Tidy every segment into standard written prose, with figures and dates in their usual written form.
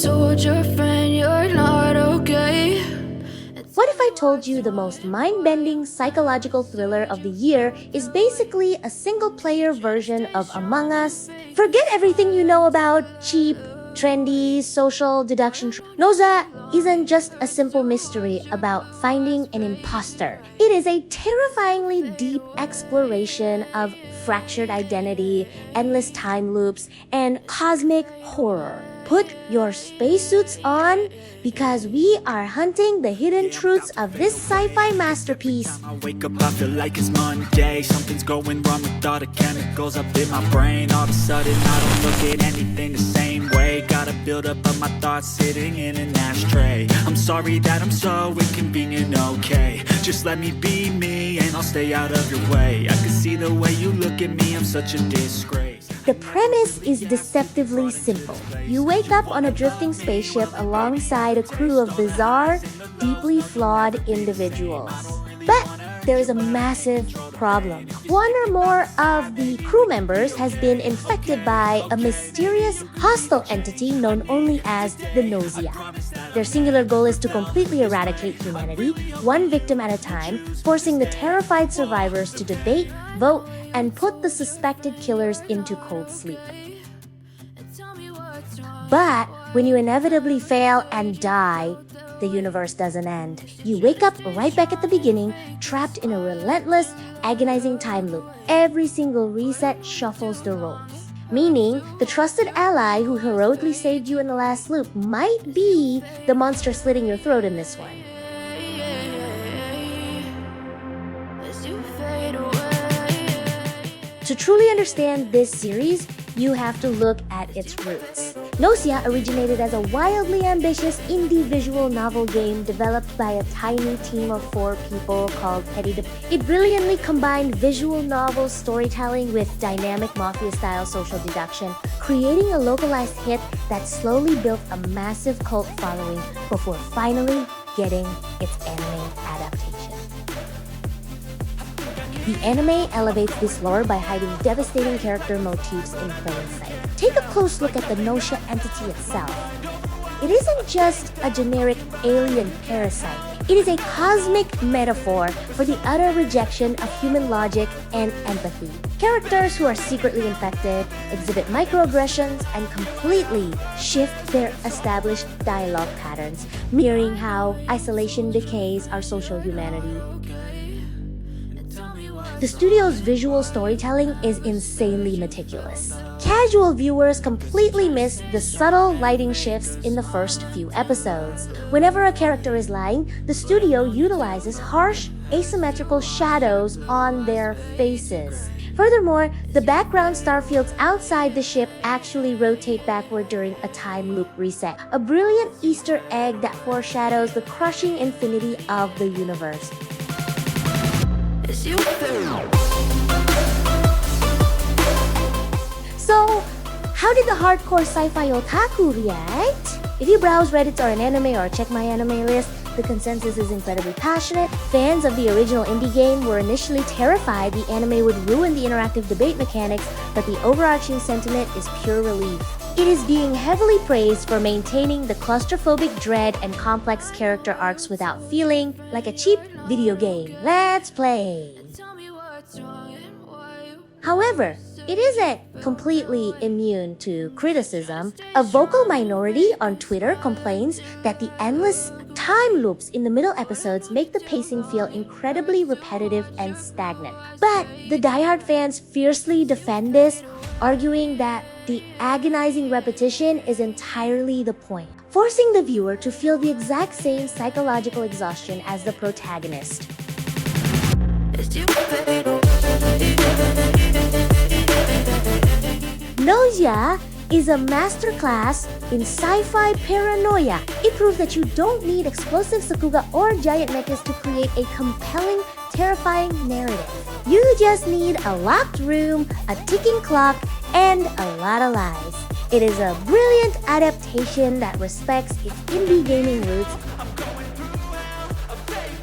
told your friend you're not okay? What if I told you the most mind-bending psychological thriller of the year is basically a single-player version of Among Us? Forget everything you know about cheap, trendy, social deduction. Gnosia isn't just a simple mystery about finding an imposter. It is a terrifyingly deep exploration of fractured identity, endless time loops, and cosmic horror. Put your spacesuits on because we are hunting the hidden truths of this sci-fi masterpiece. I wake up, I feel like it's Monday. Something's going wrong with all the chemicals up in my brain. All of a sudden, I don't look at anything the same way. Gotta build up of my thoughts sitting in an ashtray. I'm sorry that I'm so inconvenient, okay? Just let me be me and I'll stay out of your way. I can see the way you look at me, I'm such a disgrace. The premise is deceptively simple. You wake up on a drifting spaceship alongside a crew of bizarre, deeply flawed individuals. But there is a massive problem. One or more of the crew members has been infected by a mysterious, hostile entity known only as the Gnosia. Their singular goal is to completely eradicate humanity, one victim at a time, forcing the terrified survivors to debate, vote, and put the suspected killers into cold sleep. But when you inevitably fail and die, the universe doesn't end. You wake up right back at the beginning, trapped in a relentless, agonizing time loop. Every single reset shuffles the roles. Meaning, the trusted ally who heroically saved you in the last loop might be the monster slitting your throat in this one. To truly understand this series, you have to look at its roots. Gnosia originated as a wildly ambitious indie visual novel game developed by a tiny team of 4 people called Petit Depotto. It brilliantly combined visual novel storytelling with dynamic mafia-style social deduction, creating a localized hit that slowly built a massive cult following before finally getting its anime adaptation. The anime elevates this lore by hiding devastating character motifs in plain sight. Take a close look at the Gnosia entity itself. It isn't just a generic alien parasite. It is a cosmic metaphor for the utter rejection of human logic and empathy. Characters who are secretly infected exhibit microaggressions and completely shift their established dialogue patterns, mirroring how isolation decays our social humanity. The studio's visual storytelling is insanely meticulous. Casual viewers completely miss the subtle lighting shifts in the first few episodes. Whenever a character is lying, the studio utilizes harsh, asymmetrical shadows on their faces. Furthermore, the background star fields outside the ship actually rotate backward during a time loop reset, a brilliant Easter egg that foreshadows the crushing infinity of the universe. So, how did the hardcore sci-fi otaku react? If you browse Reddit or an anime or check my anime list, the consensus is incredibly passionate. Fans of the original indie game were initially terrified the anime would ruin the interactive debate mechanics, but the overarching sentiment is pure relief. It is being heavily praised for maintaining the claustrophobic dread and complex character arcs without feeling like a cheap video game. Let's play! However, it isn't completely immune to criticism. A vocal minority on Twitter complains that the endless time loops in the middle episodes make the pacing feel incredibly repetitive and stagnant. But the diehard fans fiercely defend this, arguing that the agonizing repetition is entirely the point, forcing the viewer to feel the exact same psychological exhaustion as the protagonist. Gnosia is a masterclass in sci-fi paranoia. It proves that you don't need explosive sakuga or giant mechas to create a compelling, terrifying narrative. You just need a locked room, a ticking clock, and a lot of lies. It is a brilliant adaptation that respects its indie gaming roots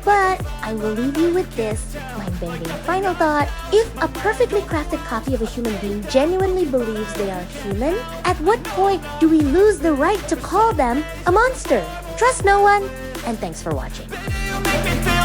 But I will leave you with this mind-bending final thought. If a perfectly crafted copy of a human being genuinely believes they are human, at what point do we lose the right to call them a monster? Trust no one, and thanks for watching. You make me feel